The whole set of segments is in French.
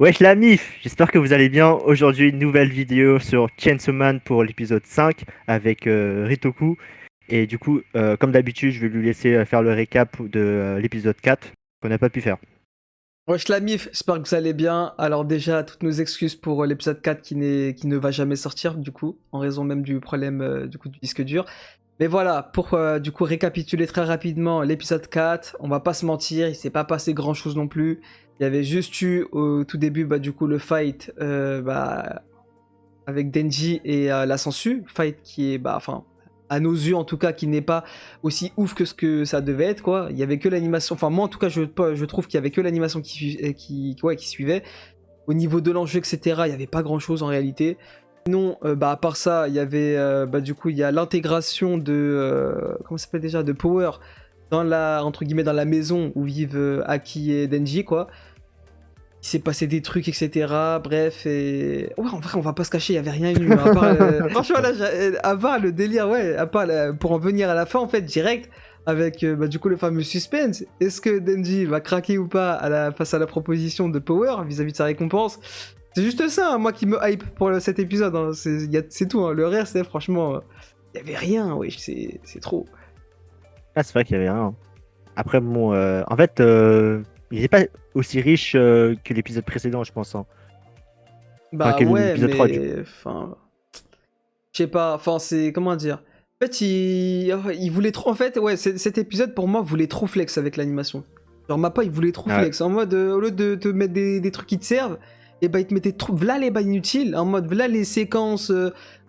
Wesh la mif, j'espère que vous allez bien. Aujourd'hui, une nouvelle vidéo sur Chainsaw Man pour l'épisode 5 avec Ritoku. Et du coup, comme d'habitude, je vais lui laisser faire le récap de l'épisode 4 qu'on n'a pas pu faire. Wesh la mif, j'espère que vous allez bien. Alors déjà, toutes nos excuses pour l'épisode 4 qui ne va jamais sortir du coup, en raison même du problème du coup du disque dur. Mais voilà, pour du coup récapituler très rapidement l'épisode 4, on va pas se mentir, il s'est pas passé grand chose non plus. Il y avait juste eu au tout début du coup le fight avec Denji et la Sensu, fight qui est enfin à nos yeux en tout cas qui n'est pas aussi ouf que ce que ça devait être quoi. Il y avait que l'animation, enfin moi en tout cas je trouve qu'il y avait que l'animation qui suivait. Au niveau de l'enjeu etc il y avait pas grand chose en réalité. Sinon à part ça il y avait du coup il y a l'intégration de comment ça s'appelle déjà de Power dans la entre guillemets dans la maison où vivent Aki et Denji quoi. Il s'est passé des trucs, etc. Bref, et. Ouais, en vrai, on va pas se cacher, il y avait rien eu. À part, franchement, là, à part le délire, ouais, à part pour en venir à la fin, en fait, direct, avec du coup le fameux suspense. Est-ce que Denji va craquer ou pas face à la proposition de Power vis-à-vis de sa récompense? C'est juste ça, hein, moi, qui me hype pour cet épisode. Hein. C'est tout. Hein. Le reste, c'est franchement. Il y avait rien, oui, c'est trop. Ah, c'est vrai qu'il y avait rien. Après, bon, en fait, il n'est pas aussi riche que l'épisode précédent, je pense, hein. Enfin, Bah que ouais, l'épisode 3, du coup. mais. Enfin. Je sais pas, enfin c'est comment dire. En fait, il voulait trop. En fait, ouais, cet épisode pour moi voulait trop flex avec l'animation. Genre Mappa, il voulait trop Ouais. flex. En mode, au lieu de te mettre des trucs qui te servent, et bah il te mettait trop. V'là les bails inutiles. En mode, v'là les séquences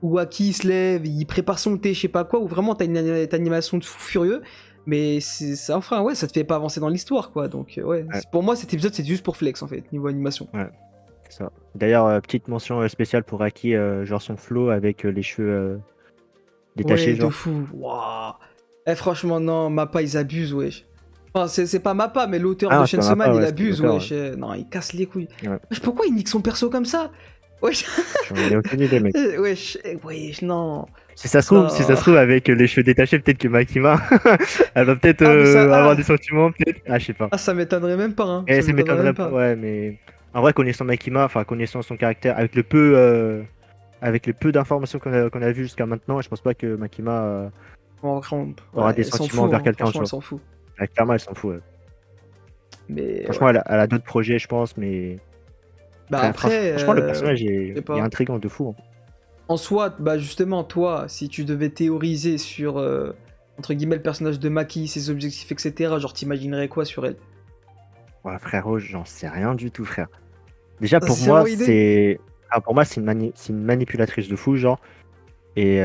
où Aki se lève, il prépare son thé, je sais pas quoi, où vraiment t'as une animation de fou furieux. Mais ça, enfin, ouais, ça te fait pas avancer dans l'histoire, quoi. Donc, ouais. Ouais. Pour moi, cet épisode, c'est juste pour flex, en fait, niveau animation. Ouais. C'est ça. D'ailleurs, petite mention spéciale pour Aki, genre son flow avec les cheveux détachés, Ouais, de genre. fou. Waouh. Eh, franchement, non, Mappa, ils abusent, wesh. Enfin, c'est pas Mappa, mais l'auteur Ah de non, c'est pas Chainsaw Man, Mappa, il ouais, c'était abuse, l'auteur. Ouais. wesh. Non, il casse les couilles. Ouais. Wesh, pourquoi il nique son perso comme ça? Wesh, J'en ai aucune idée, mec. wesh, non. Si ça Non. se trouve, avec les cheveux détachés, peut-être que Makima, elle va peut-être Ah, mais ça. avoir des Ah, sentiments, peut-être. Ah, je sais pas. ça m'étonnerait même pas, hein. Et Ça ça m'étonnerait même m'étonnerait pas, pas. ouais, mais en vrai, connaissant Makima, enfin, connaissant son caractère, avec le peu d'informations qu'on a vu jusqu'à maintenant, je pense pas que Makima Bon, aura ouais, des elle s'en sentiments fout, envers hein. quelqu'un, tu Franchement, elle vois. s'en fout. Clairement, elle s'en fout, ouais. Mais Franchement, ouais. elle a d'autres projets, je pense, mais Bah après, franchement, le personnage je sais est pas. intriguant de fou, hein. En soi, bah justement, toi, si tu devais théoriser sur, entre guillemets, le personnage de Maki, ses objectifs, etc., genre, t'imaginerais quoi sur elle? Ouais, frérot, j'en sais rien du tout, frère. Déjà, T'as zéro idée? pour moi, c'est une manipulatrice de fou, genre. Et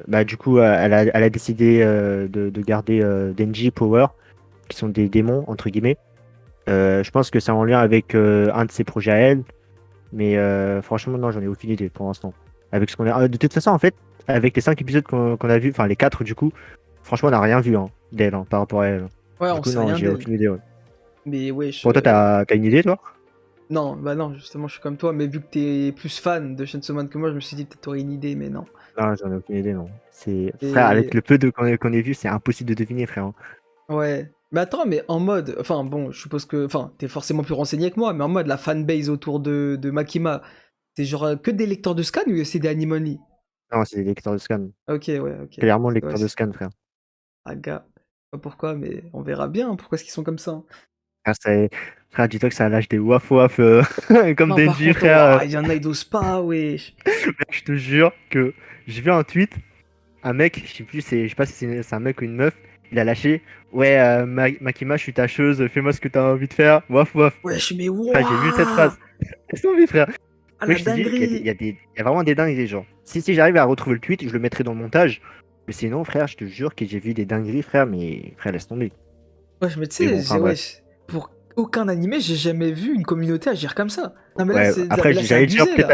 bah, du coup, elle a décidé de garder Denji Power, qui sont des démons, entre guillemets. Je pense que c'est en lien avec un de ses projets à elle. Mais franchement, non, j'en ai aucune idée pour l'instant. Avec ce qu'on a... De toute façon, en fait, avec les 5 épisodes qu'on a vus, enfin les 4 du coup, franchement, on n'a rien vu hein, d'elle par rapport à elle. Ouais, Du on coup, sait non, rien j'ai d'elle. aucune idée. Ouais. Mais wesh, Pour toi, t'as une idée, toi? non, bah non, justement, je suis comme toi, mais vu que t'es plus fan de Chainsaw Man que moi, je me suis dit peut-être t'aurais une idée, mais non. Non, j'en ai aucune idée, non. Frère, avec Et le peu qu'on ait vu, c'est impossible de deviner, frère, hein. ouais. Mais attends, mais en mode, enfin bon, je suppose que, enfin, t'es forcément plus renseigné que moi, mais en mode la fanbase autour de Makima, c'est genre que des lecteurs de scan ou c'est des Animonly? Non, c'est des lecteurs de scan. Ok, ouais, ok. Clairement, Ouais, lecteur de scan, frère. Aga. Pas pourquoi, mais on verra bien hein, pourquoi est-ce qu'ils sont comme ça. Hein. Frère, frère, dis-toi que ça lâche des waf waf comme Non, par Denji, contre, frère. ouah, il y en a, ils dosent pas, wesh. Mec, je te jure que j'ai vu un tweet. Un mec, je sais plus, je sais pas si c'est un mec ou une meuf, il a lâché. Ouais, Makima, je suis tâcheuse, fais-moi ce que t'as envie de faire. Waf waf. Wesh, mais Frère, j'ai vu cette waouh! phrase. Laisse tomber, frère. Ah Mec, la je te dis, dinguerie! il y a vraiment des dingueries, genre. Si j'arrive à retrouver le tweet, je le mettrai dans le montage. Mais sinon, frère, je te jure que j'ai vu des dingueries, frère, mais frère, laisse tomber. Wesh, mais tu Mais sais, bon, enfin bref. wesh, pour aucun animé, j'ai jamais vu une communauté agir comme ça. Non, mais là, Ouais, après, là, c'est j'allais dire abusé, là.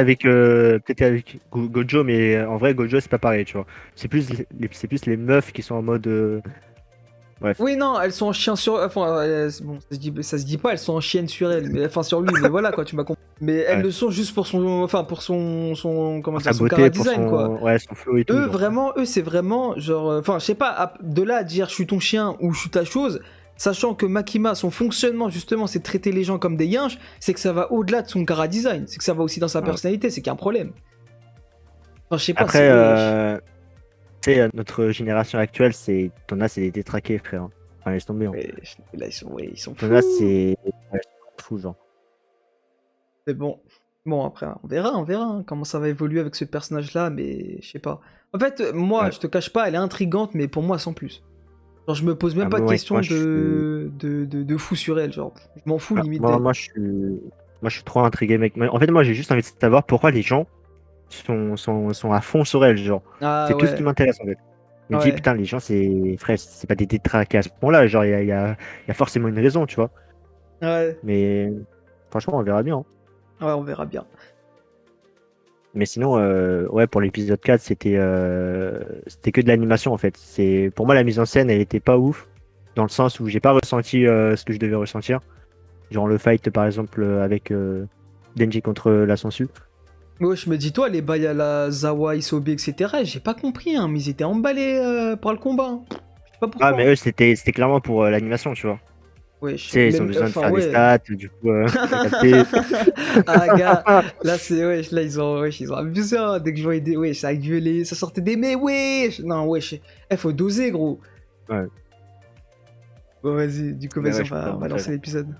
peut-être avec Gojo, mais en vrai, Gojo, c'est pas pareil, tu vois. C'est plus les meufs qui sont en mode. Bref. Oui, non, elles sont en chien sur. Enfin, bon, ça se dit pas, elles sont en chienne sur elle, mais enfin sur lui, mais voilà quoi, tu m'as compris. Mais elles Ouais. le sont juste pour son. Enfin, pour comment Pour dire, sa son cara beauté, pour design quoi. son, ouais, son flow et tout, Eux, genre. vraiment, eux, c'est vraiment genre. Enfin, je sais pas, de là à dire je suis ton chien ou je suis ta chose, Sachant que Makima, son fonctionnement, justement, c'est de traiter les gens comme des yinches, c'est que ça va au-delà de son chara-design. C'est que ça va aussi dans sa Ouais. personnalité, c'est qu'il y a un problème. Enfin, je sais pas, Après, c'est wesh. tu sais, notre génération actuelle, t'en as, c'est des détraqués, frère. Enfin, laisse tomber. Hein. Wesh, là, ils sont T'en as, fous. c'est ouais, c'est fou, genre. Mais bon. Bon, après, on verra hein, comment ça va évoluer avec ce personnage-là, mais je sais pas. En fait, moi, Ouais. je te cache pas, elle est intrigante, mais pour moi, sans plus. Genre, je me pose même Ah, pas de ouais, questions de fou sur elle, genre, je m'en fous limite moi, d'elle. moi, je suis trop intrigué, mec. En fait, moi, j'ai juste envie de savoir pourquoi les gens sont à fond sur elle, genre. Ah C'est tout ce qui ouais, m'intéresse, en fait. Je me dis, ouais, putain, les gens, frère, c'est pas des détraqués à ce point-là. Genre, il y a forcément une raison, tu vois. ouais, Mais franchement, on verra bien. Hein. ouais, on verra bien. Mais sinon, ouais, pour l'épisode 4, c'était que de l'animation, en fait. Pour moi, la mise en scène, elle était pas ouf. Dans le sens où j'ai pas ressenti ce que je devais ressentir. Genre le fight, par exemple, avec Denji contre la Sensu. Mais ouais, je me dis, toi, les bails à la Zawa, Isobe, etc., j'ai pas compris, hein, mais ils étaient emballés par le combat. Hein. Je sais pas Ah, pourquoi. mais eux, c'était clairement pour l'animation, tu vois. Ouais, Tu sais, ils ont même, besoin de enfin, faire des ouais. stats, du coup, t'as capté. Ah, gars, là, c'est, wesh, là, ils ont abusé, hein, dès que je voyais des, wesh, ça a gueulé, ça sortait des mais, wesh. Non, wesh, faut doser, gros. Ouais, Bon, vas-y, du coup, mais vas-y, ouais, je peux pas on va rentrer. lancer l'épisode.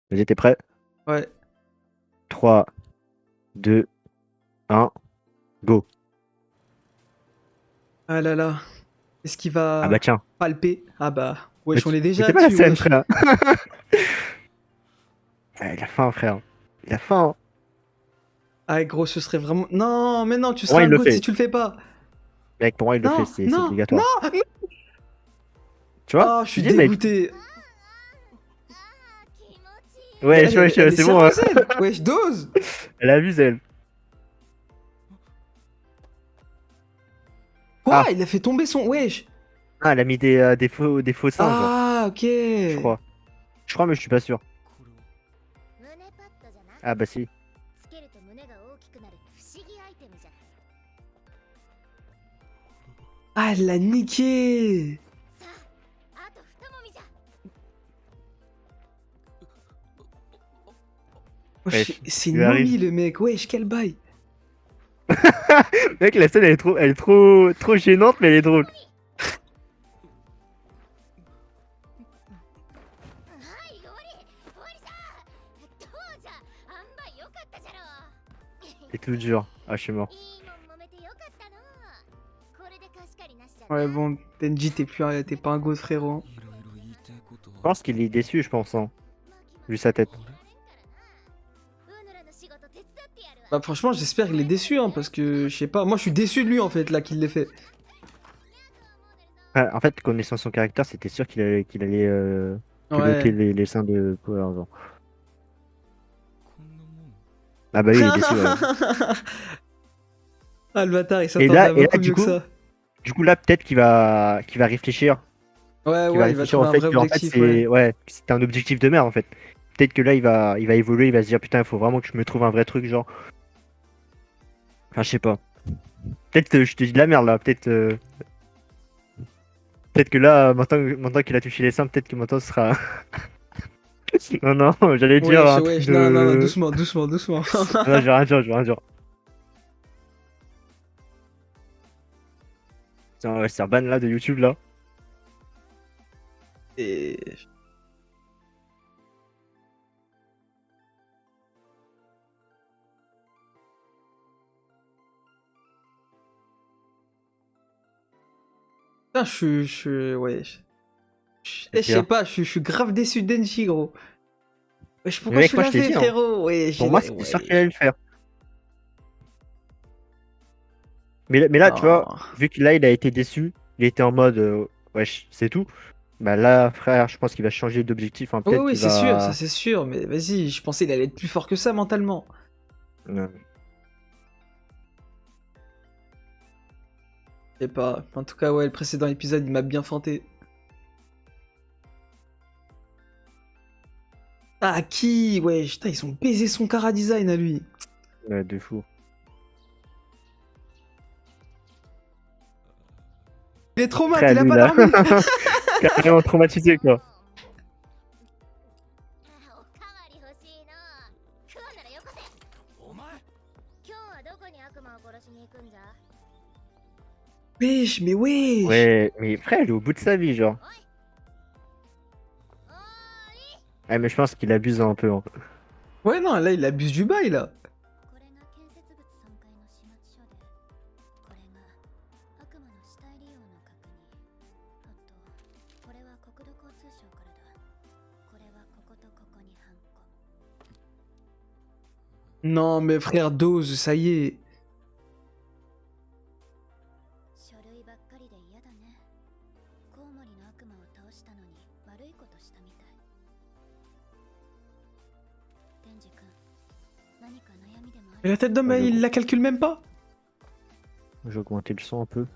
Vas-y, t'es prêt? Ouais. 3, 2, 1, go. Ah là là. Est-ce qu'il Ah bah va tiens. palper? Ah bah, Mais wesh, on est mais déjà t'es pas la dessus, scène, wesh. frère. Ah, il a faim, frère. Il a faim. Hein. Ah, gros, ce serait vraiment. Non, mais non, tu Pour moi, seras il un le goat si fait. tu le fais pas. Mec, pour moi, il le fait, Non, c'est non, obligatoire. non. Tu vois? Ah, je Je suis dis, mec. dégoûté. Mais Ouais, elle est c'est bon. Hein. sérieuse, elle. Wesh, dose. Elle abuse, elle. Quoi? Ah, Il a fait tomber son. Wesh. elle a mis des faux seins, genre. Ah, ok. Je crois. Je crois, mais je suis pas sûr. Ah, bah si. Ah, elle l'a niqué. Wesh, Wesh, c'est il lui arrive. Nomi le mec. Wesh, quel bail. Mec, la scène, elle est trop gênante, mais elle est drôle. C'est tout dur. Ah, je suis mort. Ouais, bon, Denji, t'es pas un goat, frérot. Je pense qu'il est déçu, je pense. Hein, vu sa tête. Bah, franchement, j'espère qu'il est déçu, hein, parce que, je sais pas, moi, je suis déçu de lui, en fait, là, qu'il l'ait fait. Ah, en fait, connaissant son caractère, c'était sûr qu'il allait culotter Ouais. les seins de Power. Genre. Ah, bah oui, il est déçu, ouais. Ah, le bâtard, il Et s'attendait là, à et là beaucoup du mieux que coup, ça. peut-être qu'il va réfléchir. Ouais, Qu'il va ouais, il va réfléchir au trouver un fait vrai que en fait, objectif, ouais. c'était un objectif de merde, en fait. Peut-être que là, il va évoluer, il va se dire, putain, il faut vraiment que je me trouve un vrai truc, genre. Enfin, je sais pas. Peut-être que je te dis de la merde, là. Peut-être que là, maintenant qu'il a touché les seins, peut-être que maintenant ce sera. Non, non, j'allais dire Wesh, un truc wesh, non, non, non, de. doucement, doucement, doucement. Non, je vais rien dire, je vais rien dire. Putain, ouais, c'est ban là de YouTube là. Et... Putain, ouais. Je sais Dire. pas, je suis grave déçu de Denji, gros. Wesh, Mais pourquoi mec, tu moi je l'as t'ai fait, dit, hein. frérot? Pour moi, c'était sûr qu'il allait Ouais. le faire. Mais là, tu vois, Non. vu que là, il a été déçu, il était en mode, wesh, c'est tout. Bah là, frère, je pense qu'il va changer d'objectif. Hein. Oui, Peut-être oui, qu'il c'est sûr, ça va. c'est sûr, mais vas-y, je pensais qu'il allait être plus fort que ça mentalement. Ouais. Je sais pas. En tout cas, ouais, le précédent épisode, il m'a bien fanté. Ah, qui? Ouais, putain, ils ont baisé son Cara Design à lui. Ouais, de fou. Il est trop mat, Prêt à il a lui, pas là. d'armure. Carrément traumatisé, quoi. おかわり欲しいな。食うならよこせ。お前今日はどこに悪魔を殺しに行くんじゃ。 Wesh, mais wesh. Ouais, mais frère, il est au bout de sa vie, genre. おーい。 Ah, mais je pense qu'il abuse un peu. Hein. Ouais, non, là, il abuse du bail, là. これが建設物損壊の始末書で、これが悪魔の死体利用の確認。あと、これは国土交通省からだ。これはこことここにハンコ。 Non, mais frère Dose, ça y est. 書類ばっかりで嫌だね。コウモリの悪魔を倒したのに悪いことしたみたい。デンジ君、何か悩みでもあ Et る？ la tête d'homme, Ouais, il la calcule même pas. J'ai augmenté le son un peu.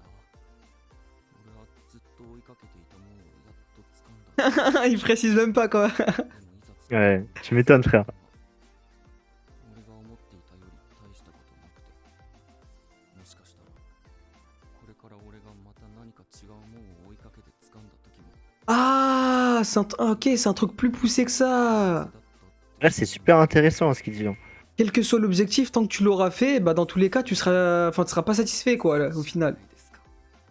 俺はずっと追いかけていたものをやっと掴んだ Il précise même pas, quoi. でもいざ掴んだ Ouais, tu m'étonnes, frère. 俺が思っていたより大したことなくてもしかしたらこれから俺がまた何か違うもんを追いかけて掴んだ時も Ah, ok, c'est un truc plus poussé que ça. だった Là, c'est super intéressant ce qu'il dit. Hein. Quel que soit l'objectif, tant que tu l'auras fait, bah dans tous les cas, tu seras pas satisfait, quoi, là, au final. ですか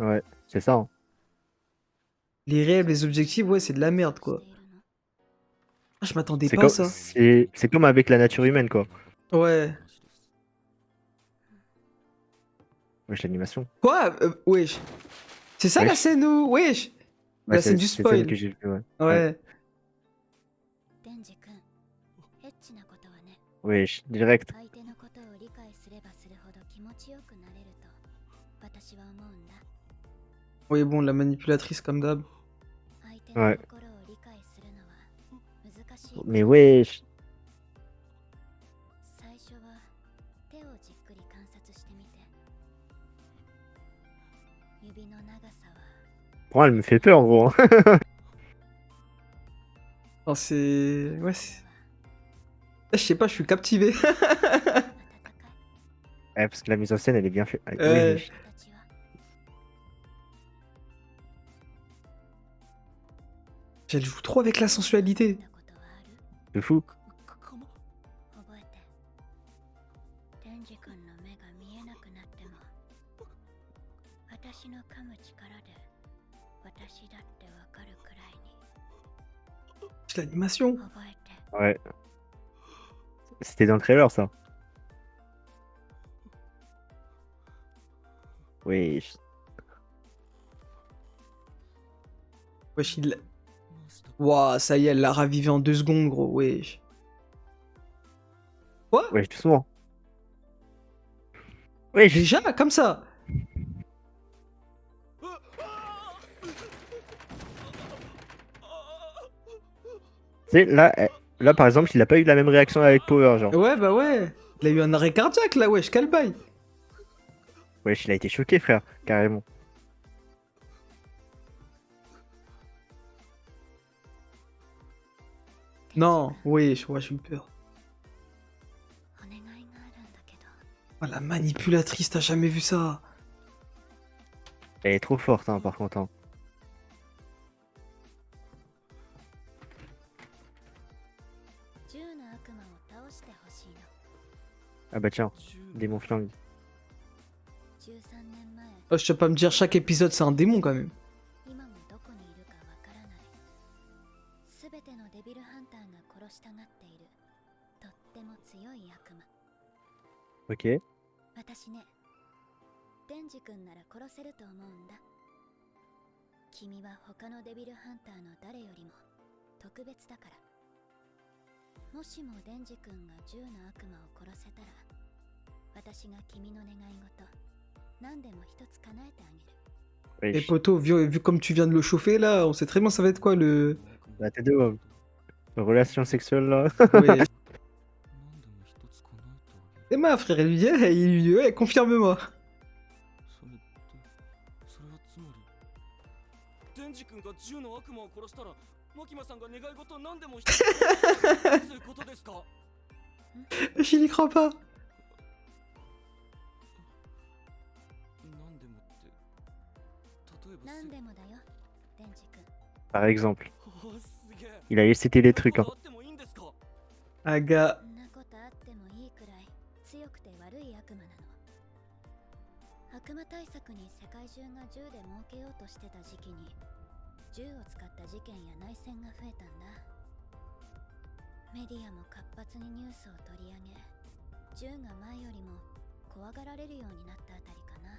Ouais, c'est ça. Hein. Les rêves, les objectifs, ouais, c'est de la merde, quoi. Ah, je m'attendais C'est pas comme, à ça. c'est comme avec la nature humaine, quoi. Ouais. 話です Wesh, l'animation. Quoi? Wesh. C'est ça la Wesh. scène où... Wesh. Ouais, La scène du c'est celle spoil. que j'ai vue, ouais. Ouais. デンジ君、エッチなことはね、 Wesh, direct. 相手のことを理解すればするほど気持ちよくなれると私は思うんだ。 Oui, bon, la manipulatrice, comme d'hab. 相手の心を理解するのは難しい。 Mais wesh. 最初は手をじっくり観察してみて。指の長さは Pour elle me fait peur, gros. Hein. Oh, c'est... Ouais, c'est... Je sais pas, je suis captivé. 温かい。 Ouais, parce que la mise en scène, elle est bien faite. Ouais, Ouais. wesh. 私は Elle joue trop avec la sensualité. 見たことはある？ De fou. かま覚えて。デンジ君の目が見えなくなっても、私の噛む力で私だってわかるくらいに。 L'animation. 覚えて。 Ouais. C'était dans le trailer, ça. Wesh. Wesh, il... 回した Waouh, ça y est, elle l'a ravivé en 2 secondes, gros, wesh. Quoi? Wesh, doucement. Wesh. Déjà, comme ça? Tu sais, là, par exemple, il a pas eu la même réaction avec Power, genre. Ouais, bah ouais. Il a eu un arrêt cardiaque, là, wesh, quel bail. Wesh, il a été choqué, frère, carrément. Non, wesh, ouais, j'ai eu peur. お願いがあるんだけど。 Ah, la manipulatrice, t'as jamais vu ça? Elle est trop forte, hein, par contre. Hein. 銃の悪魔を倒してほしいの。 Ah bah tiens, 銃 démon flingue. 13年前、 Oh, je sais pas me dire, chaque épisode, c'est un démon, quand même. 今もどこにいるかわからない。すべてのデビルハンターが殺したがっている。とっても強い悪魔。 Ok. 私ね、デンジ君なら殺せると思うんだ。君は他のデビルハンターの誰よりも特別だから。もしもデンジ君が銃の悪魔を殺せたら、私が君の願い事、何でも一つ叶えてあげる。 Et Wesh. poto, vu comme tu viens de le chauffer, là, on sait très bien ça va être quoi, le... Bah t'es deux hommes. Relation sexuelle, là. Ouais. 何でも一つ叶えてあげる Et ma frère, il lui dit, ouais, confirme-moi. それってそれはつまりデンジ君が銃の悪魔を殺したらマキマさんが願い事何でもしてくれるそういうことですか？ Je n'y crois pas. 何でもって例えば何でもだよデンジ君。 Par exemple. おーすげえ Il a laissé des trucs. そんな Hein. ことあってもいいんですか？ Aga. そんなことあってもいいくらい強くて悪い悪魔なの。悪魔対策に世界中が銃で儲けようとしてた時期に銃を使った事件や内戦が増えたんだ。メディアも活発にニュースを取り上げ、銃が前よりも怖がられるようになったあたりかな。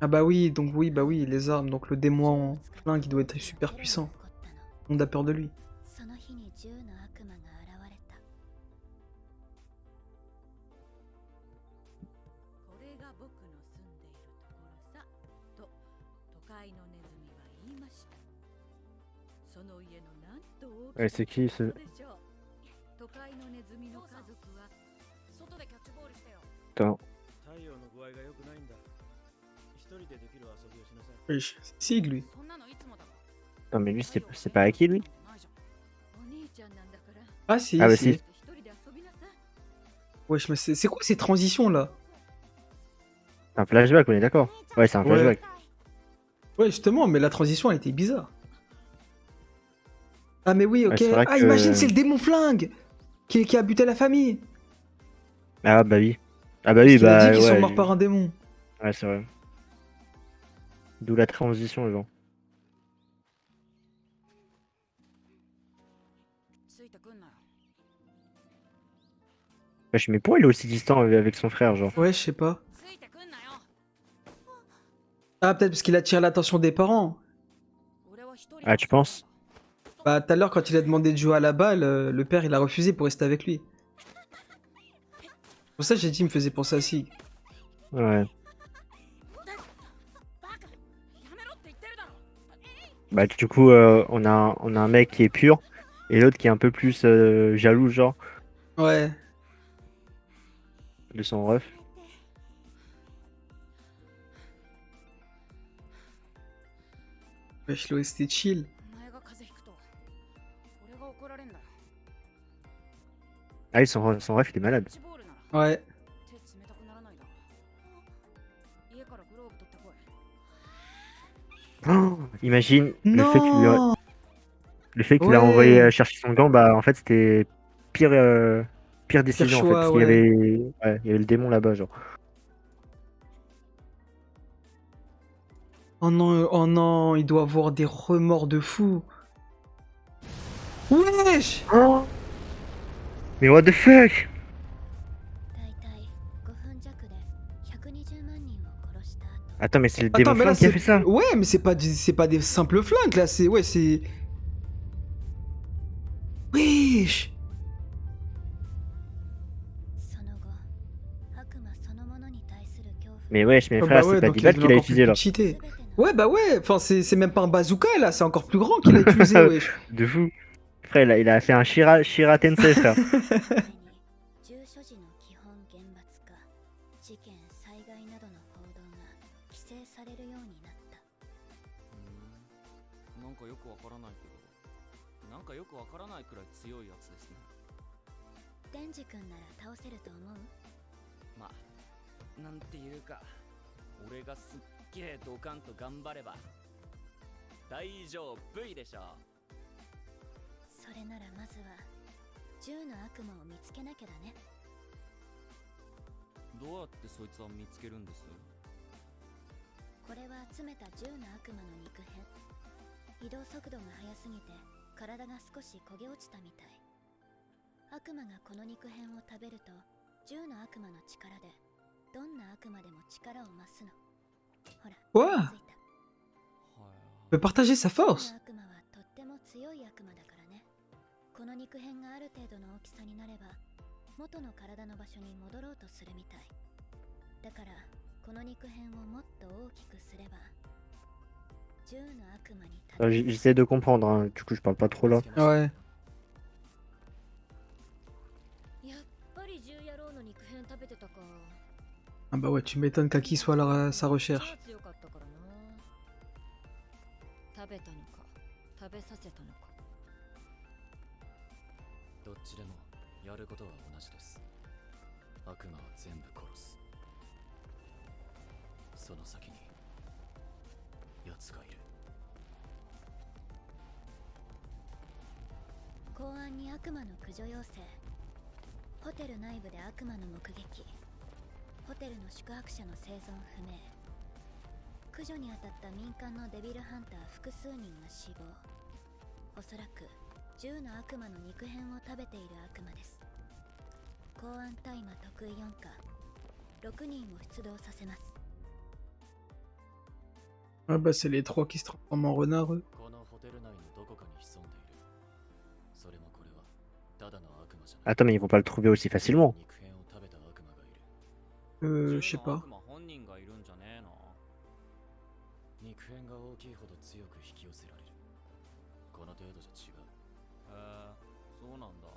Ah bah oui, donc oui, bah oui, les armes. Donc le démon en flingue, il doit être super puissant. On a peur de lui. その日に銃の悪魔が現れた。これが僕の住んでいるところさと都会のネズミは言いました。その家のなんと大き Ouais, c'est qui な ce. でしょう。都会のネズミの家族は外でキャッチボールしてよ。 Attends. 太陽の具合が良くないんだ。一人でできる遊びをしなさい。 Wesh, c'est Sig lui. そんなのいつもだわ。 Non, mais lui, c'est pas Aki, lui? お兄ちゃんなんだから。 Ah si, Ah bah si. si. 一人で遊びなさい。 Wesh, mais c'est quoi ces transitions là? C'est un flashback, on est d'accord? Ouais, c'est un Ouais. flashback. Ouais, justement, mais la transition elle était bizarre. Ah mais oui, ok. c'est vrai Ah, que- imagine, c'est le démon flingue qui a buté la famille. Ah, bah oui. Ah, bah oui, Parce qu'il a bah. dit qu'ils sont Ouais, morts par un démon. ouais, c'est vrai. D'où la transition, genre. ついてくんなよ。 Wesh, mais pourquoi il est aussi distant avec son frère, genre? Ouais, je sais pas. ついてくんなよ。 Ah, peut-être parce qu'il attire l'attention des parents. 俺は一人で Ah, tu penses? Bah, tout à l'heure, quand il a demandé de jouer à la balle, le père il a refusé pour rester avec lui. Pour ça, j'ai dit, il me faisait penser à Sig. Ouais. バカやめろって言ってるだろ。 Bah, du coup, on a un mec qui est pur et l'autre qui est un peu plus jaloux, genre, Ouais. de son ref. Wesh, l'OST chill. お前が風邪ひくと俺が怒られんだよ。 Ah oui, son ref, il est キャ malade. ッチボールなら Ouais. 手冷たくならないだろう。家からグローブ取ってこい。 Oh, imagine Non. le fait qu'il a Ouais. envoyé chercher son gant, bah en fait c'était pire, pire décision en fait, choix, parce qu'il y ouais. avait, il y avait le démon là-bas, genre. Oh non, il doit avoir des remords de fou. Wesh. Mais what the fuck? だいたい5分弱で120万人を殺した後、 Attends, mais c'est le Attends, démon mais là flingue qui a c'est... fait ça? Ouais, mais c'est pas des simples flingues là, c'est... Ouais, c'est... Wesh. その後悪魔そのものに対する恐怖 Mais wesh, mais Oh, frère, bah ouais, c'est pas donc il 10 balles devient qu'il a encore plus utilisé là. cheaté. 全ての Ouais, bah ouais, enfin c'est même pas un bazooka là, c'est encore plus grand qu'il a utilisé, wesh. De fou. Frère, il a fait un Shira Tensei, frère. 前に銃所持の基本厳罰化、事件災害などの報道が規制されるようになった。なんかよくわからないけど、なんかよくわからないくらい強いやつですね。デンジ君なら倒せると思う？まあ、なんていうか、俺がすっげえドカンと頑張れば大丈夫でしょ。それならまずは銃の悪魔を見つけなきゃだね。どうやってそいつは見つけるんです？これは集めた銃の悪魔の肉片。移動速度が速すぎて体が少し焦げ落ちたみたい。悪魔がこの肉片を食べると銃の悪魔の力でどんな悪魔でも力を増すの。ほら、 Quoi? 気づいた。 は Il peut partager sa 銃 force. の悪魔はとっても強い悪魔だからね。この肉片がある程度の大きさになれば元の体の場所に戻ろうとするみたい。だからこの肉片をもっと大きくすれば銃の悪魔に食べ J'essaie de comprendre, hein. Du coup je parle pas trop là. Ouais. やっぱり銃野郎の肉片食べてたか。 Ah bah ouais, tu m'étonnes qu'Aki soit à sa recherche. 超強かったからな。食べたのか食べさせたのか。どっちでもやることは同じです。悪魔は全部殺す。その先に奴がいる。公安に悪魔の駆除要請、ホテル内部で悪魔の目撃、ホテルの宿泊者の生存不明、駆除に当たった民間のデビルハンター複数人が死亡。おそらく10の悪魔の肉片を食べている悪魔です。公安大麻得意4課6人を出動させます。 Ah bah c'est les trois qui se transforment en renard eux. このホテル内のどこかに潜んでいる。それもこれはただの悪魔じゃない。 Attends, mais ils vont pas le trouver aussi facilement. 肉片を食べた悪魔がいる。 Je sais pas. 本人がいるんじゃねえの。肉片が大きいほど強く引き寄せられる。この程度じゃ違う。そうなんだ。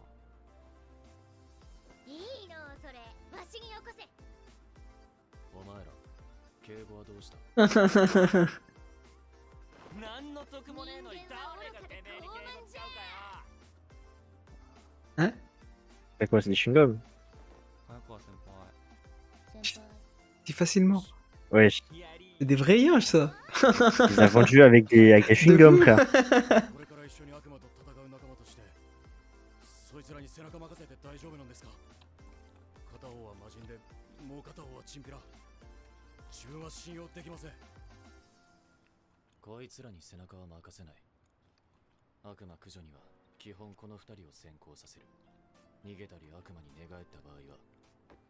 いいのそれ、わしによこせ。お前ら、敬語はどうした？何の得もねえのに誰がてめえに敬語使うかよ。 Hein? C'est quoi, c'est des chewing-gums? 早川先輩。先輩 Si facilement. Ouais, C'est des vrais yinches ça. il les a vendus avec des De chewing-gums, fou. frère. これから一緒に悪魔と戦う仲間として、そいつらに背中任せて大丈夫なんですか？片方は魔人で、もう片方はチンピラ。自分は信用できません。こいつらに背中は任せない。悪魔駆除には基本この二人を先行させる。逃げたり悪魔に寝返った場合は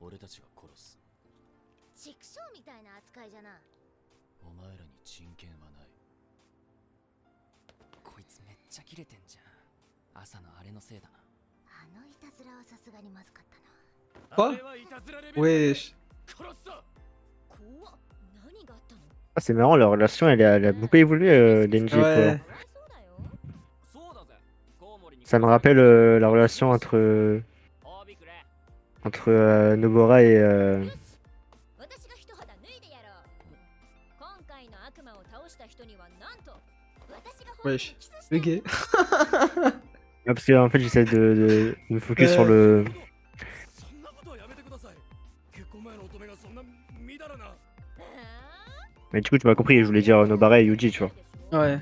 俺たちが殺す。畜生みたいな扱いじゃな。お前らに人権はない。こいつめっちゃキレてんじゃん。朝のあれのせいだな。あのいたずらはさすがにまずかったな。 Quoi? あれはいたずらレベル。 Wesh. 殺すぞ。怖っ、何があったの？ Ah, c'est marrant, leur relation, elle a beaucoup évolué, Denji et Power. Ouais. そうだよ。そうだぜ。コウモリに Ça me rappelle la relation entre Nobara et... 私が一肌脱いでやろう。今回の悪魔を倒した人にはなんと私が本人に Wesh. キスした。 Ok. Ah, parce que en fait, j'essaie de me focus sur le... そんなことはやめてください。結婚前の乙女がそんなみだらな。Mais du coup, tu m'as compris, je voulais dire Nobara et Yuji, tu vois. Ouais.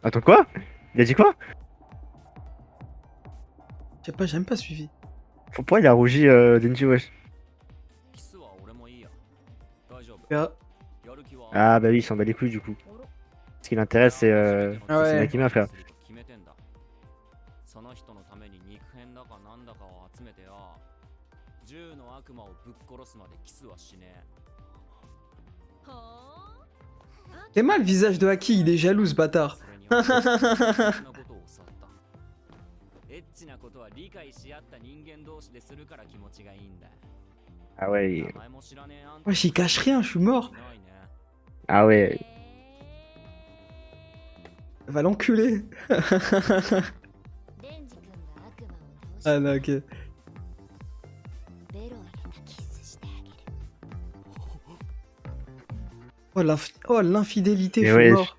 Attends, quoi? Il a dit quoi? Je sais pas, j'ai même pas suivi. Pourquoi il a rougi Denji, wesh? キスは俺もいいや。大丈夫。 Ah, やる気は Ah bah oui, il s'en bat les couilles du coup. Ce qui l'intéresse, c'est Ah ouais. Nakima, frère. 決めてんだ。その人のために肉片だかなんだかを集めてよ。10の悪魔をぶっ殺すまでキスはしねえ。 t'es mal le visage de Haki, il est jaloux ce bâtard. それに俺は大切なことを教わった。エッチなことは理解し合った人間同士でするから気持ちがいいんだ。 Ah ouais, 名前も知らねえあんた Wesh, il cache rien, je suis mort. いないね。 ah ouais. Va l'enculer. デンジ君が悪魔を倒し Ah non, ok. ベロを入れたキスしてあげる。 Oh, l'infidélité, Et je suis wesh. mort.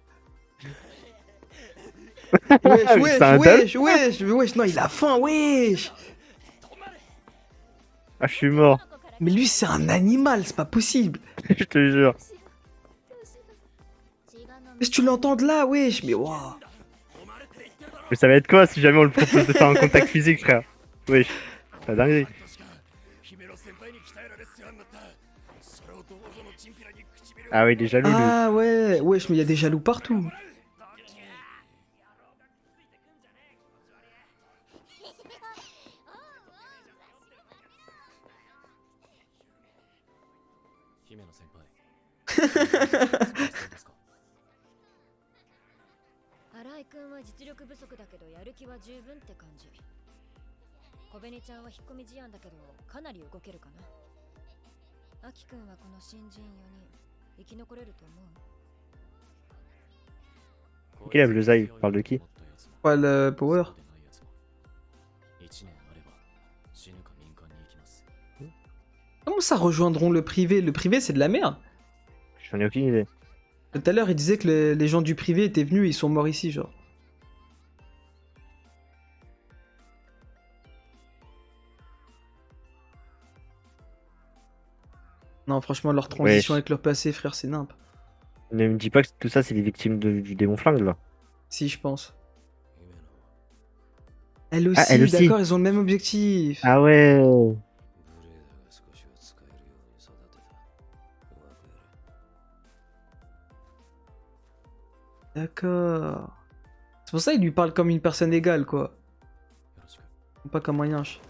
Wesh, C'est un wesh, non, il a faim, wesh. Ah, je suis mort. Mais lui, c'est un animal, c'est pas possible. Je te jure. 血が飲 Qu'est-ce que tu l'entends de là, wesh, mais waouh. Mais ça va être quoi si jamais on le propose de faire un contact physique, frère? Wesh. La dinguerie. 確か姫野先輩に鍛えられ世話になった。それをどうぞのチンピラに唇を。 Ah oui, il est jaloux, lui. Ah ouais, wesh, mais il y a des jaloux partout. Himeno senpai. 新井君は実力不足だけどやる気は十分って感じ。小紅ちゃんは引っ込み思案だけどかなり動けるかな。アキ君はこの新人4人生き残れると思う？ Qui lève le Zai? Il parle de qui? Ouais, le Power. Comment ça rejoindront le privé? Le privé, c'est de la merde. J'en ai aucune idée. Tout à l'heure, il disait que les gens du privé étaient venus et ils sont morts ici, genre. Non, franchement, leur transition Ouais. avec leur passé, frère, c'est nimp. Ne me dis pas que tout ça, c'est des victimes du démon flingue, là. Si, je pense. 姫の Elle Ah, elle aussi, aussi. d'accord, ils ont le même objectif. Ah ouais. ブレーダーが少しは使えるように育てた。うまくやれ。 D'accord. C'est pour ça qu'il lui parle comme une personne égale, quoi. よろしく。 Pas comme un yinche.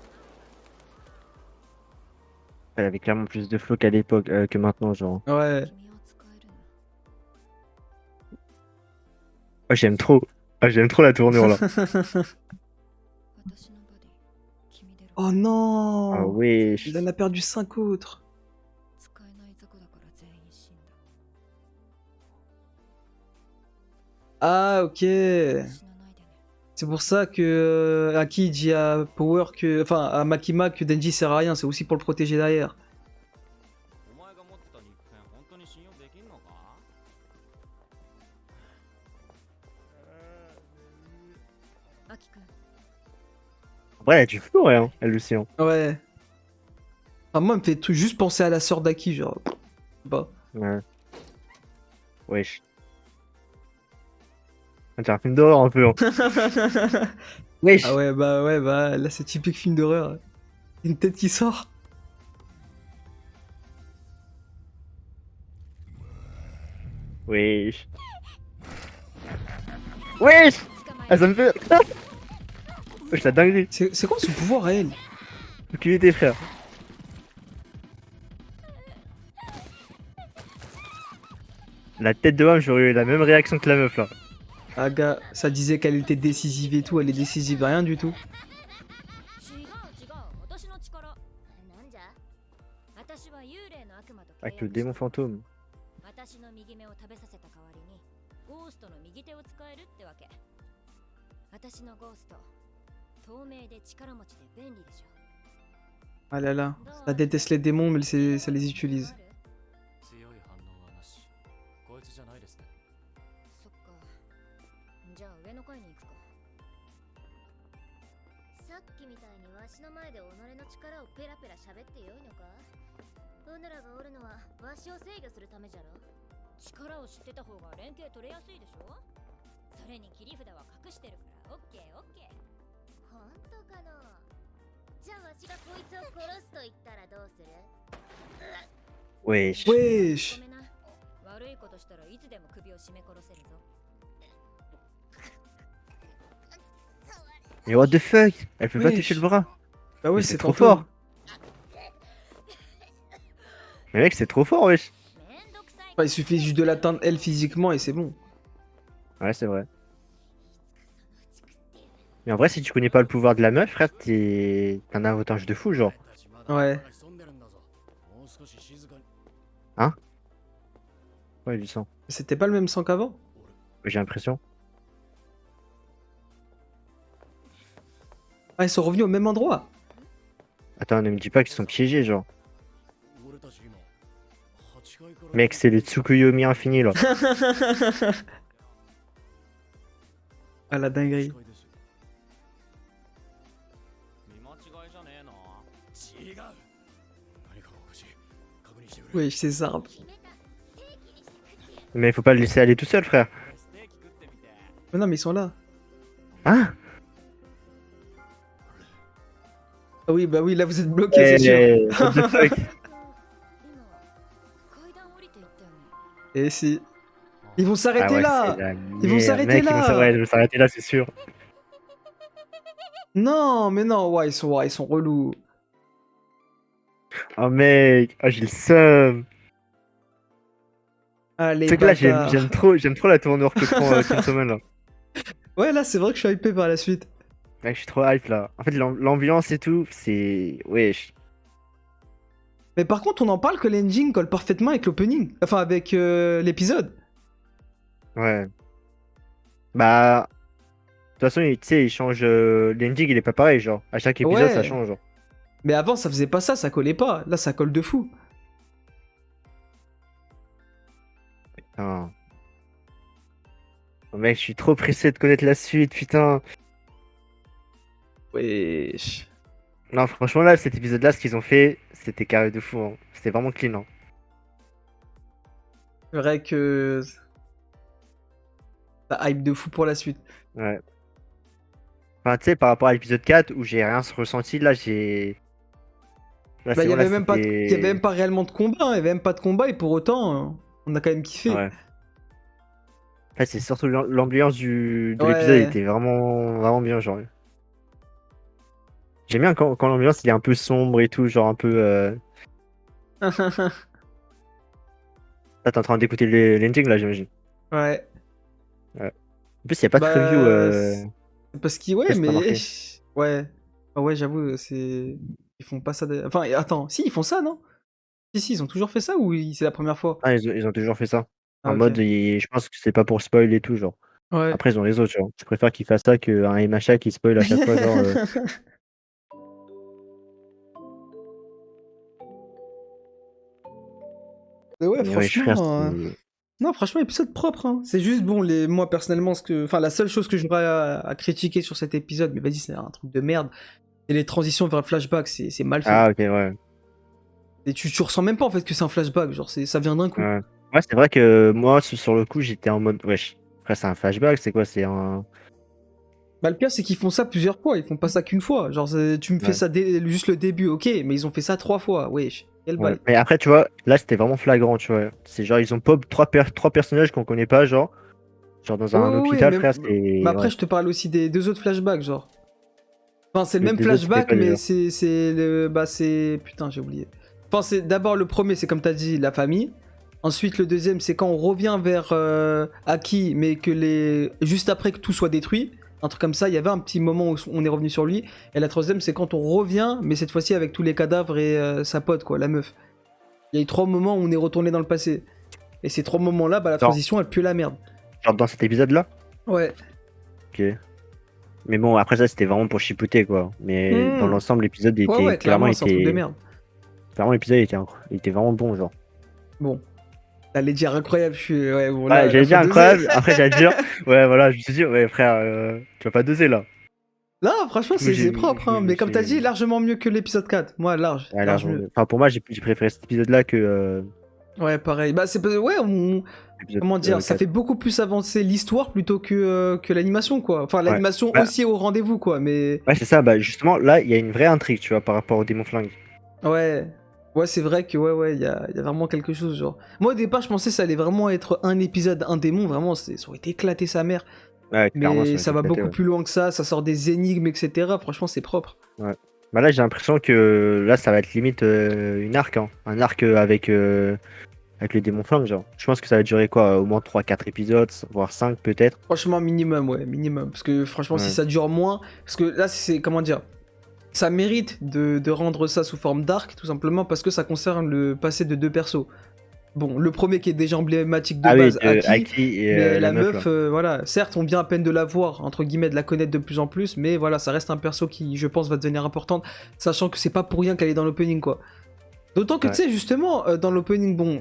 Elle avait clairement plus de flow qu'à l'époque, que maintenant, genre. Ouais. 君を使えるの Oh, j'aime trop. Ah, j'aime trop la tournure, là. 私のバディ君で Oh あ non! ouais. Il en a perdu 5 autres. 使えない雑魚だから全員死んだ Ah, ok. 死なないでね C'est pour ça que Aki dit à Power que. Enfin, à Makima que Denji sert à rien, c'est aussi pour le protéger derrière. お前が持ってた肉片本当に信用できんのか？ アキ君 En vrai, elle a du flow, hein, elle aussi. Hein. Ouais. Enfin, moi, elle me fait juste penser à la sœur d'Aki, genre. Bah. Ouais. Wesh. On dirait un film d'horreur un peu. Hein. Wesh. Ah ouais, bah, là, c'est typique film d'horreur. Une tête qui sort. Wesh. Wesh. 捕まえ Ah, る ça me fait. Wesh, la dinguerie. C'est quoi son pouvoir à elle? Aucune idée, frère. La tête de homme, j'aurais eu la même réaction que la meuf là. Ah, gars, ça disait qu'elle était décisive et tout, elle est décisive à rien du tout. 違う違う私の力なんじゃ私は幽霊の悪魔と契 Avec le 約 démon fantôme. 私の右目を食べさせた代わりにゴーストの右手を使えるってわけ私のゴースト透明で力持ちで便利でしょ Ah là là, ça déteste les démons, mais ça les utilise. 強い反応はなし。こいつじゃないですね。そっかじゃあ上の階に行くかさっきみたいにわしの前で己の力をペラペラ喋ってよいのかうぬらがおるのはわしを制御するためじゃろ力を知ってた方が連携取れやすいでしょそれに切り札は隠してるからオッケーオッケーほんとかのじゃあわしがこいつを殺すと言ったらどうする Wesh. Wesh! ごめんな悪いことしたらいつでも首を絞め殺せるぞ Mais what the fuck? Elle peut pas Wesh. toucher le bras. Bah ouais, Mais c'est c'est trop fantôme. fort. Mais mec, c'est trop fort, wesh. めんどくさい Enfin, il suffit juste de l'atteindre elle physiquement et c'est bon. Ouais, c'est vrai. Mais en vrai, si tu connais pas le pouvoir de la meuf, frère, t'es un avantage de fou, genre. Ouais. Ouais, du sang. C'était pas le même sang qu'avant? J'ai l'impression. Ah, ils sont revenus au même endroit. Attends, ne me dis pas qu'ils sont piégés, genre. Mec, c'est les Tsukuyomi infinis, là. Ah, la dinguerie. 見間違いじゃねえの？違う。何かおかしい。確認してくれ。 Oui, c'est ça. Mais faut pas le laisser aller tout seul, frère. ステーキ食ってみて。 Mais non, mais ils sont là. Hein? Ah oui, bah oui, là vous êtes bloqués, c'est sûr. What the fuck? 今階段降りていったよね Et si. Ils vont Ah s'arrêter ouais, là! c'est la Ils vont merde. s'arrêter Mec, là. Ouais, ils vont s'arrêter là, c'est sûr. Non, mais non, ouais, ils sont relous. Oh mec, oh, j'ai le seum. Allez, C'est que là, bâtard. j'aime trop la tournure que prend Chainsaw Man, là. Ouais, là, c'est vrai que je suis hypé par la suite. Ouais, je suis trop hype là. En fait, l'ambiance et tout, c'est. Wesh. Mais par contre, on en parle que l'engine colle parfaitement avec l'opening. Enfin, avec l'épisode. Ouais. Bah. De toute façon, tu sais, il change. L'ending, il est pas pareil, genre. À chaque épisode, Ouais. ça change, genre. Mais avant, ça faisait pas ça, ça collait pas. Là, ça colle de fou. Putain. Oh, mec, je suis trop pressé de connaître la suite, putain. Wesh. Non, franchement, là, cet épisode-là, ce qu'ils ont fait, c'était carré de fou. Hein. C'était vraiment clean. Hein. C'est vrai que ça hype de fou pour la suite. Ouais. Enfin, tu sais, par rapport à l'épisode 4 où j'ai rien ressenti, là, j'ai. Là, Bah, c'est il y bon, là, avait même pas, il y avait même c'était. pas réellement de combat, hein, il y avait même pas de combat et pour autant, on a quand même kiffé. Ouais. En fait, c'est surtout l'ambiance de l'épisode Ouais. était vraiment, vraiment bien, genre. J'aime bien quand l'ambiance il est un peu sombre et tout, genre un peu. Là, t'es en train d'écouter l'ending, là, j'imagine. Ouais. En plus, il n'y a pas de preview. Bah, c'est parce qu'ils, Je sais ouais, pas si t'as mais remarqué. ouais, ah ouais, j'avoue, c'est, ils font pas ça. Enfin, attends, si ils font ça, non? Si, ils ont toujours fait ça ou c'est la première fois? Ah, ils ont toujours fait ça. Ah En ok. mode, je pense que c'est pas pour spoil et tout, genre. Ouais. Après, ils ont les autres, genre. Je préfère qu'ils fassent ça qu'un MHA qui spoil à chaque fois, genre. Mais ouais, Mais wesh, frère, franchement, non, franchement, épisode propre. Hein. C'est juste bon, moi personnellement, enfin, la seule chose que j'aurais à critiquer sur cet épisode, mais vas-y, c'est un truc de merde. Et les transitions vers le flashback, c'est mal fait. Ah, ok, ouais. Et tu ressens même pas en fait que c'est un flashback, genre ça vient d'un coup. Ouais, ouais, c'est vrai que moi, sur le coup, j'étais en mode, wesh. Après, c'est un flashback, c'est quoi? C'est un. Bah, le pire, c'est qu'ils font ça plusieurs fois, ils font pas ça qu'une fois. Genre, tu me fais Ouais. ça juste le début, ok, mais ils ont fait ça 3 fois, wesh, quel Ouais. bail. Mais après, tu vois, là, c'était vraiment flagrant, tu vois. C'est genre, ils ont pop trois personnages qu'on connaît pas, genre. Genre, dans Oui, un oui, oui, hôpital, frère, mais c'est. après, Ouais. je te parle aussi des 2 autres flashbacks, genre. Enfin, c'est le même Des autres, c'était flashback, pas mais déjà. c'est le. Bah, c'est. Putain, j'ai oublié. Enfin, c'est d'abord le premier, c'est comme t'as dit, la famille. Ensuite, le deuxième, c'est quand on revient vers Aki, mais que les. Juste après que tout soit détruit. Un truc comme ça, il y avait un petit moment où on est revenu sur lui. Et la troisième, c'est quand on revient, mais cette fois-ci avec tous les cadavres et sa pote, quoi, la meuf. Il y a eu 3 moments où on est retourné dans le passé. Et ces 3 moments-là, bah, la Non. transition, elle pue la merde. Genre, dans cet épisode-là? Ouais. Ok. Mais bon, après ça, c'était vraiment pour chipoter, quoi. Mais dans Hmm. l'ensemble, l'épisode Ouais, était ouais, clairement, c'est un truc de était. merde. Clairement, l'épisode il était vraiment bon, genre. Bon. T'allais dire incroyable, je suis. Ouais, bon, Ouais, là, j'allais faut dire doser. incroyable. Après, j'allais dire. Ouais, voilà, je me suis dit, ouais, frère, tu vas pas doser là. Non, franchement, Du coup, c'est propre, hein. je me Mais comme t'as dit, suis. largement mieux que l'épisode 4. Moi, large, Ouais, large mieux. enfin, pour moi, j'ai préféré cet épisode-là que Ouais, pareil. Bah, c'est ouais, l'épisode comment dire, ça 4. fait beaucoup plus avancer l'histoire plutôt que l'animation, quoi. Enfin, Ouais. l'animation Bah, aussi au rendez-vous, quoi. Mais ouais, c'est ça. Bah, justement, là, il y a une vraie intrigue, tu vois, par rapport au démon flingue. ouais, ouais, c'est vrai que ouais, il y a vraiment quelque chose, genre. Moi, au départ, je pensais que ça allait vraiment être un épisode, un démon. Vraiment, ça aurait été éclaté sa mère. Ouais, clairement, ça Mais aurait ça été va éclaté, beaucoup ouais. plus loin que ça sort des énigmes, etc. Franchement, c'est propre. Ouais. Bah là, j'ai l'impression que là, ça va être limite une arc, hein. Un arc avec les démons flingues, genre. Je pense que ça va durer quoi, au moins 3-4 épisodes, voire 5 peut-être. Franchement, minimum, ouais, minimum. Parce que franchement, si Ouais. ça dure moins. Parce que là, c'est. Comment dire? Ça mérite de rendre ça sous forme d'arc, tout simplement parce que ça concerne le passé de 2 persos. Bon, le premier qui est déjà emblématique de Ah oui, base, Aki. Aki et Mais la la meuf là. meuf, voilà, certes, on vient à peine de la voir, entre guillemets, de la connaître de plus en plus, mais voilà, ça reste un perso qui, je pense, va devenir importante, sachant que c'est pas pour rien qu'elle est dans l'opening, quoi. D'autant que, Ouais. tu sais, justement, dans l'opening, bon,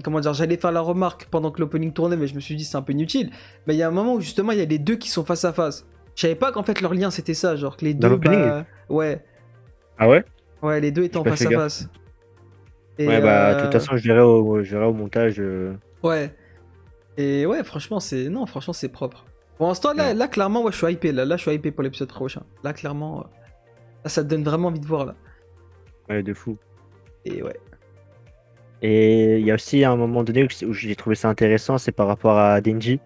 comment dire, j'allais faire la remarque pendant que l'opening tournait, mais je me suis dit c'est un peu inutile. Mais il y a un moment où, justement, il y a les deux qui sont face à face. Je savais pas qu'en fait leur lien c'était ça, genre que les Dans deux, l'opening? bah, ouais, Ah ouais? ouais, les deux étaient J'ai en pas face fait à gaffe. face. Et Ouais, bah, de toute façon, je verrai au montage. ouais. Et ouais, franchement, c'est. Non, franchement, c'est propre. Pour l'instant, Ouais. là, clairement, ouais, je suis hypé. Là, je suis hypé pour l'épisode prochain. Là, clairement, là, ça te donne vraiment envie de voir, là. Ouais, de fou. Et ouais. Et il y a aussi un moment donné où j'ai trouvé ça intéressant, c'est par rapport à Denji. Tu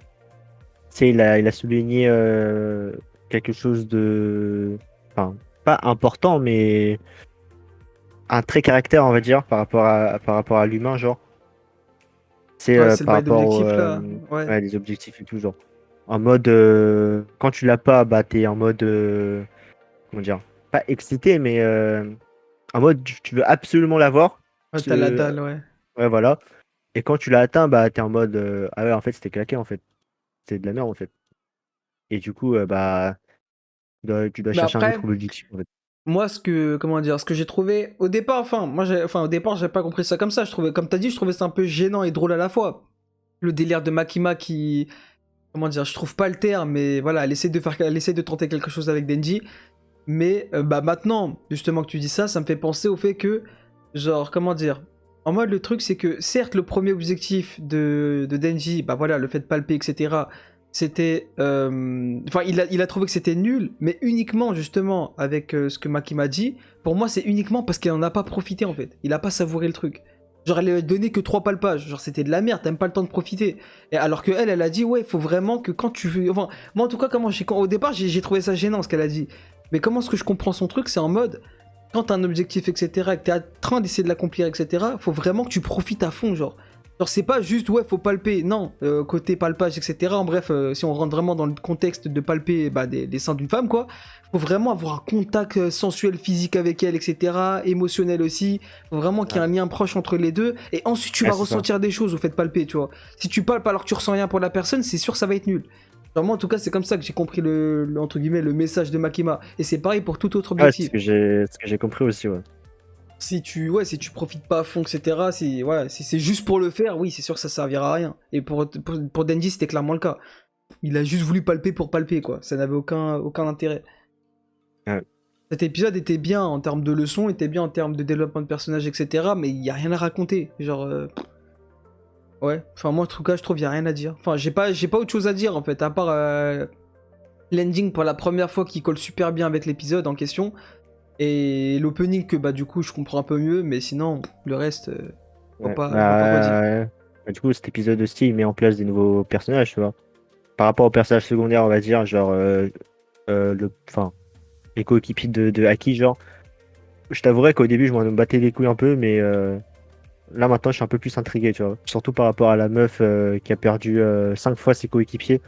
sais, il a souligné quelque chose de. Enfin, pas important, mais un trait caractère, on va dire, par rapport à l'humain, genre. C'est Ouais, c'est le par bail rapport d'objectif, là. Ouais. ouais, les objectifs et tout, genre. En mode, quand tu l'as pas, bah, t'es en mode, comment dire, pas excité, mais en mode, tu veux absolument l'avoir. Ouais, t'as la dalle, ouais. Ouais, voilà. Et quand tu l'as atteint, bah, t'es en mode, ah ouais, en fait, c'était claqué, en fait. C'est de la merde, en fait. Et du coup, bah, tu dois Mais chercher un autre après, objectif, en fait. moi, comment dire, ce que j'ai trouvé au départ, au départ, j'ai pas compris ça comme ça. Je trouvais, comme t'as dit, je trouvais ça un peu gênant et drôle à la fois. Le délire de Makima qui, comment dire, je trouve pas le terme, mais voilà, elle essaie de tenter quelque chose avec Denji. Mais bah maintenant, justement que tu dis ça, ça me fait penser au fait que, genre, comment dire, En mode, le truc, c'est que certes, le premier objectif de Denji, bah voilà, le fait de palper, etc., c'était. Enfin, il a trouvé que c'était nul, mais uniquement, justement, avec ce que Maki m'a dit, pour moi, c'est uniquement parce qu'il en a pas profité, en fait. Il a pas savouré le truc. Genre, elle lui a donné que 3 palpages. Genre, c'était de la merde, t'as même pas le temps de profiter. Et alors que elle a dit, ouais, faut vraiment que quand tu veux. Enfin, moi, en tout cas, au départ, j'ai trouvé ça gênant, ce qu'elle a dit. Mais comment est-ce que je comprends son truc? C'est en mode quand t'as un objectif, etc., et que t'es en train d'essayer de l'accomplir, etc., faut vraiment que tu profites à fond, genre. Genre, c'est pas juste, ouais, faut palper, non, côté palpage, etc. En bref, si on rentre vraiment dans le contexte de palper bah, des seins d'une femme, quoi, faut vraiment avoir un contact sensuel, physique avec elle, etc., émotionnel aussi, faut vraiment qu'il y ait un lien proche entre les deux, et ensuite tu vas c'est ça. ressentir des choses au fait de palper, tu vois. Si tu palpes alors que tu ressens rien pour la personne, c'est sûr ça va être nul. Genre, moi, en tout cas, c'est comme ça que j'ai compris entre guillemets, le message de Makima. Et c'est pareil pour tout autre Ouais, c'est objectif. ce que j'ai compris aussi, ouais. Si tu profites pas à fond, etc., si c'est juste pour le faire, oui, c'est sûr que ça servira à rien. Et pour Denji, c'était clairement le cas. Il a juste voulu palper pour palper, quoi. Ça n'avait aucun intérêt. Ouais. Cet épisode était bien en termes de leçons, était bien en termes de développement de personnages, etc., mais il y a rien à raconter. Genre, ouais. Enfin, moi, en tout cas, je trouve qu'il y a rien à dire. Enfin, j'ai pas autre chose à dire, en fait, à part l'ending pour la première fois qui colle super bien avec l'épisode en question. Et l'opening que bah du coup je comprends un peu mieux, mais sinon le reste, je vois Ouais. pas quoi dire. Bah, du coup, cet épisode aussi, il met en place des nouveaux personnages, tu vois. Par rapport aux personnages secondaires, on va dire, genre, enfin, les coéquipiers de Aki, genre. Je t'avouerais qu'au début, je m'en battais les couilles un peu, mais là maintenant, je suis un peu plus intrigué, tu vois. Surtout par rapport à la meuf qui a perdu 5 fois ses coéquipiers.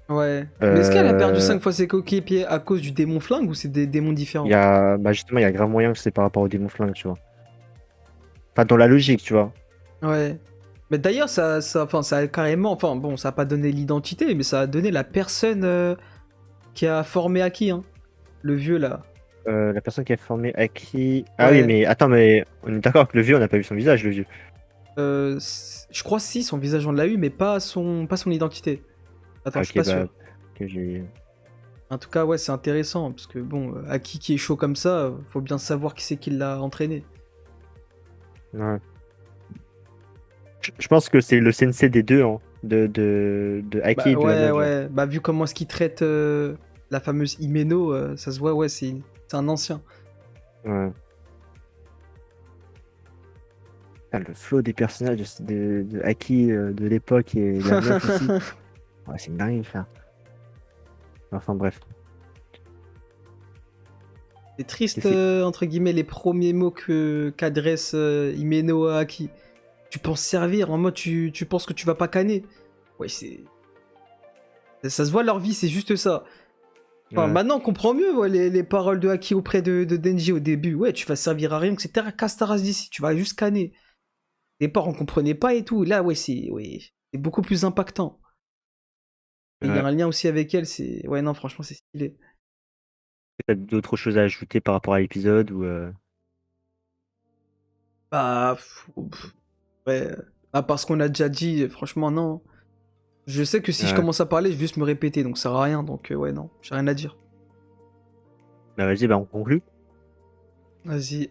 Ouais. Mais est-ce qu'elle a perdu Euh, 5 fois ses coéquipiers à cause du démon flingue ou c'est des démons différents? Bah justement, il y a grave moyen que c'est par rapport au démon flingue, tu vois. Enfin, dans la logique, tu vois. Ouais. Mais d'ailleurs enfin ça a carrément, enfin bon ça a pas donné l'identité, mais ça a donné la personne qui a formé Aki, hein. Le vieux là. La personne qui a formé Aki. Ah oui, Ouais. mais attends, mais on est d'accord que le vieux, on n'a pas vu son visage, le vieux. Je crois si son visage on l'a eu, mais pas son identité. Attends, Ah, je suis ok, pas bah. sûr. Que j'ai. En tout cas, ouais, c'est intéressant, parce que bon, Aki qui est chaud comme ça, faut bien savoir qui c'est qui l'a entraîné. Ouais. Je pense que c'est le sensei des deux, hein, de Aki Bah et de la ouais, meuf, genre. ouais, bah vu comment est-ce qu'il traite la fameuse Himeno, ça se voit, ouais, c'est un ancien. Ouais. Ah, le flow des personnages de Aki de l'époque et la meuf aussi. Ouais, c'est une dingue, frère. Enfin, bref. C'est triste, C'est- entre guillemets, les premiers mots qu'adresse Himeno à Aki. Tu penses servir, en mode tu penses que tu vas pas canner. Ouais, ça se voit leur vie, c'est juste ça. Enfin, Ouais. maintenant on comprend mieux ouais, les paroles de Aki auprès de Denji au début. Ouais, tu vas servir à rien, etc. Casse ta race d'ici, tu vas juste canner. Au départ, on comprenait pas et tout. Là, ouais, c'est beaucoup plus impactant. Et il y a Ouais. un lien aussi avec elle, c'est. Ouais, non, franchement, c'est stylé. T'as d'autres choses à ajouter par rapport à l'épisode ou Bah. Ouais. À part ce qu'on a déjà dit, franchement, non. Je sais que si je Ouais. commence à parler, je vais juste me répéter, donc ça sert à rien. Donc, ouais, non, j'ai rien à dire. Bah vas-y, bah on conclut. Vas-y.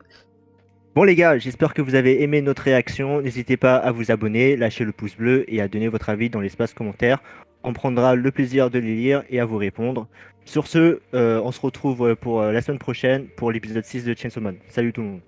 Bon les gars, j'espère que vous avez aimé notre réaction. N'hésitez pas à vous abonner, lâcher le pouce bleu et à donner votre avis dans l'espace commentaire. On prendra le plaisir de les lire et à vous répondre. Sur ce, on se retrouve pour la semaine prochaine pour l'épisode 6 de Chainsaw Man. Salut tout le monde.